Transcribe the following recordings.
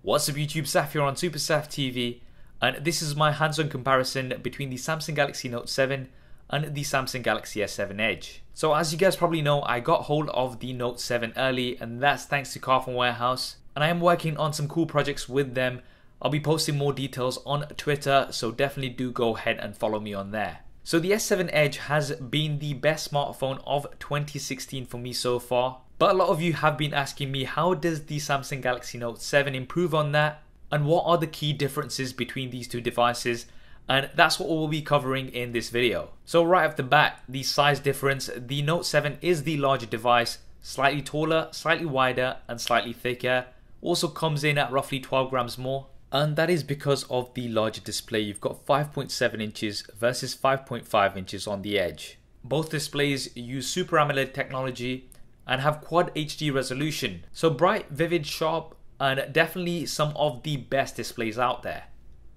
What's up YouTube, Saf here on Super Saf TV, and this is my hands-on comparison between the Samsung Galaxy Note 7 and the Samsung Galaxy S7 Edge. So as you guys probably know, I got hold of the Note 7 early, and that's thanks to Car From Warehouse, and I am working on some cool projects with them. I'll be posting more details on Twitter, so definitely do go ahead and follow me on there. So the S7 Edge has been the best smartphone of 2016 for me so far. But a lot of you have been asking me, how does the Samsung Galaxy Note 7 improve on that? And what are the key differences between these two devices? And that's what we'll be covering in this video. So right off the bat, the size difference. The Note 7 is the larger device, slightly taller, slightly wider, and slightly thicker. Also comes in at roughly 12 grams more. And that is because of the larger display. You've got 5.7 inches versus 5.5 inches on the Edge. Both displays use Super AMOLED technology and have Quad HD resolution. So bright, vivid, sharp, and definitely some of the best displays out there.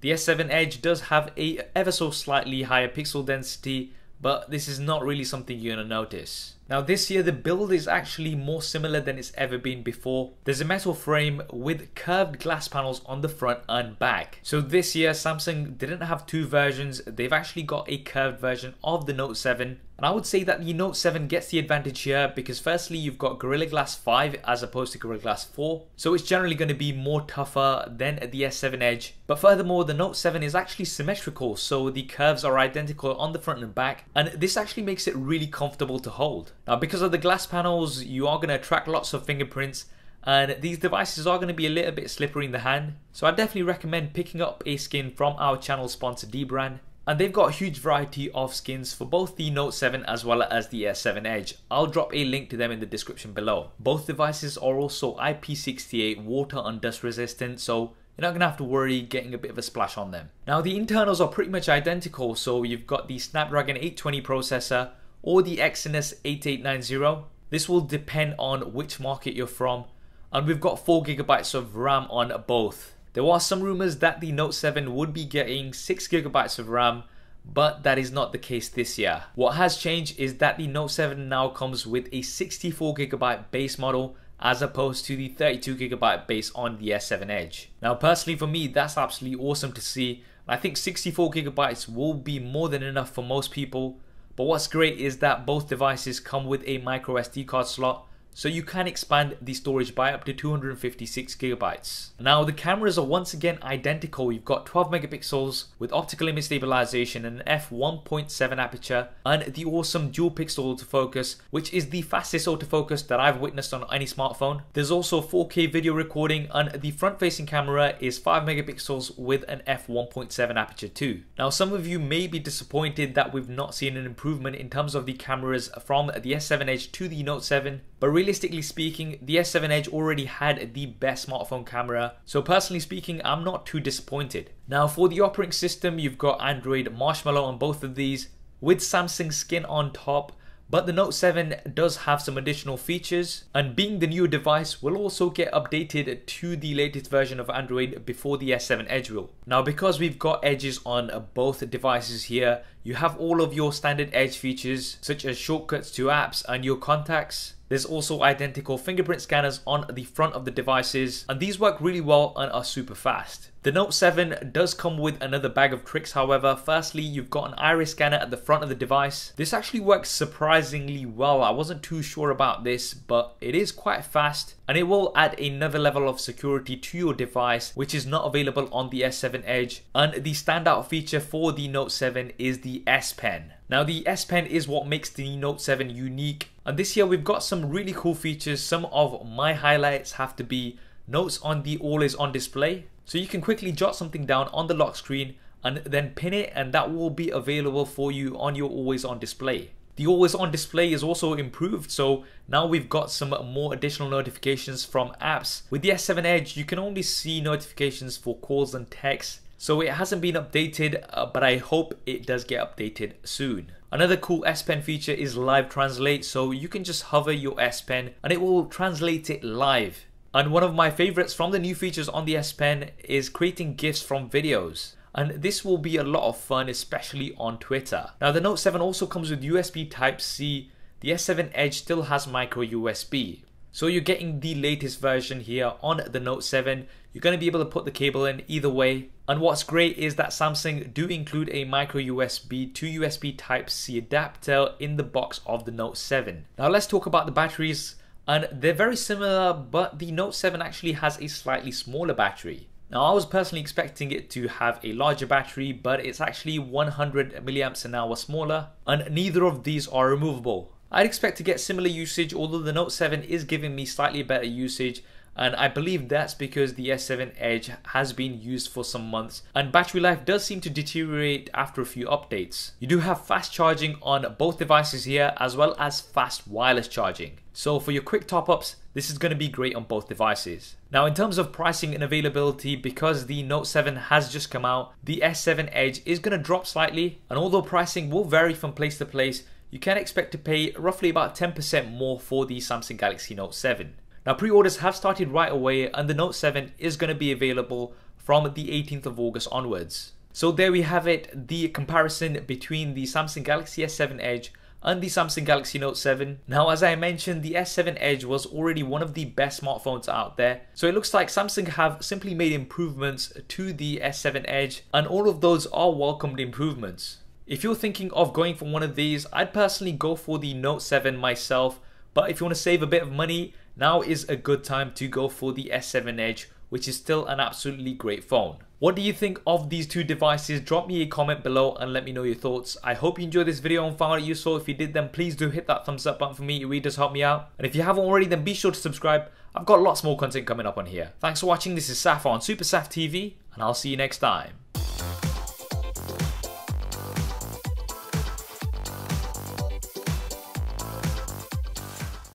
The S7 Edge does have a ever so slightly higher pixel density, but this is not really something you're gonna notice. Now this year the build is actually more similar than it's ever been before. There's a metal frame with curved glass panels on the front and back. So this year Samsung didn't have two versions, they've actually got a curved version of the Note 7. And I would say that the Note 7 gets the advantage here because firstly you've got Gorilla Glass 5 as opposed to Gorilla Glass 4. So it's generally going to be more tougher than the S7 Edge. But furthermore, the Note 7 is actually symmetrical, so the curves are identical on the front and back. And this actually makes it really comfortable to hold. Now because of the glass panels, you are going to attract lots of fingerprints. And these devices are going to be a little bit slippery in the hand. So I definitely recommend picking up a skin from our channel sponsor Dbrand. And they've got a huge variety of skins for both the Note 7 as well as the S7 Edge. I'll drop a link to them in the description below. Both devices are also IP68 water and dust resistant, so you're not going to have to worry getting a bit of a splash on them. Now the internals are pretty much identical, so you've got the Snapdragon 820 processor or the Exynos 8890. This will depend on which market you're from, and we've got 4GB of RAM on both. There are some rumors that the Note 7 would be getting 6GB of RAM, but that is not the case this year. What has changed is that the Note 7 now comes with a 64GB base model as opposed to the 32GB base on the S7 Edge. Now personally for me, that's absolutely awesome to see. I think 64GB will be more than enough for most people, but what's great is that both devices come with a micro SD card slot, so you can expand the storage by up to 256GB. Now the cameras are once again identical. You've got 12 megapixels with optical image stabilization and an f1.7 aperture and the awesome dual pixel autofocus, which is the fastest autofocus that I've witnessed on any smartphone. There's also 4K video recording, and the front facing camera is 5 megapixels with an f1.7 aperture too. Now some of you may be disappointed that we've not seen an improvement in terms of the cameras from the S7 Edge to the Note 7, but realistically speaking, the S7 Edge already had the best smartphone camera, so personally speaking, I'm not too disappointed. Now for the operating system, you've got Android Marshmallow on both of these, with Samsung Skin on top, but the Note 7 does have some additional features, and being the newer device will also get updated to the latest version of Android before the S7 Edge will. Now because we've got edges on both devices here, you have all of your standard Edge features such as shortcuts to apps and your contacts. There's also identical fingerprint scanners on the front of the devices, and these work really well and are super fast. The Note 7 does come with another bag of tricks, however. Firstly, you've got an iris scanner at the front of the device. This actually works surprisingly well. I wasn't too sure about this, but it is quite fast, and it will add another level of security to your device, which is not available on the S7 Edge. And the standout feature for the Note 7 is the S Pen. Now the S Pen is what makes the Note 7 unique, and this year we've got some really cool features. Some of my highlights have to be notes on the always on display, so you can quickly jot something down on the lock screen and then pin it, and that will be available for you on your always on display. The always on display is also improved, so now we've got some more additional notifications from apps. With the S7 Edge, you can only see notifications for calls and texts, so it hasn't been updated, but I hope it does get updated soon. Another cool S Pen feature is live translate, so you can just hover your S Pen and it will translate it live. And one of my favorites from the new features on the S Pen is creating GIFs from videos. And this will be a lot of fun, especially on Twitter. Now the Note 7 also comes with USB Type-C. The S7 Edge still has micro USB. So you're getting the latest version here on the Note 7. you're going to be able to put the cable in either way. And what's great is that Samsung do include a micro USB to USB Type-C adapter in the box of the Note 7. Now let's talk about the batteries, and they're very similar, but the Note 7 actually has a slightly smaller battery. Now I was personally expecting it to have a larger battery, but it's actually 100 milliamps an hour smaller, and neither of these are removable. I'd expect to get similar usage, although the Note 7 is giving me slightly better usage, and I believe that's because the S7 Edge has been used for some months and battery life does seem to deteriorate after a few updates. You do have fast charging on both devices here, as well as fast wireless charging. So for your quick top-ups, this is going to be great on both devices. Now in terms of pricing and availability, because the Note 7 has just come out, the S7 Edge is going to drop slightly, and although pricing will vary from place to place, you can expect to pay roughly about 10% more for the Samsung Galaxy Note 7. Now pre-orders have started right away, and the Note 7 is going to be available from the 18th of August onwards. So there we have it, the comparison between the Samsung Galaxy S7 Edge and the Samsung Galaxy Note 7. Now as I mentioned, the S7 Edge was already one of the best smartphones out there, so it looks like Samsung have simply made improvements to the S7 Edge, and all of those are welcomed improvements. If you're thinking of going for one of these, I'd personally go for the Note 7 myself, but if you want to save a bit of money, now is a good time to go for the S7 Edge, which is still an absolutely great phone. What do you think of these two devices? Drop me a comment below and let me know your thoughts. I hope you enjoyed this video and found it useful. If you did, then please do hit that thumbs up button for me. It really does help me out. And if you haven't already, then be sure to subscribe. I've got lots more content coming up on here. Thanks for watching. This is Saf on Super Saf TV, and I'll see you next time.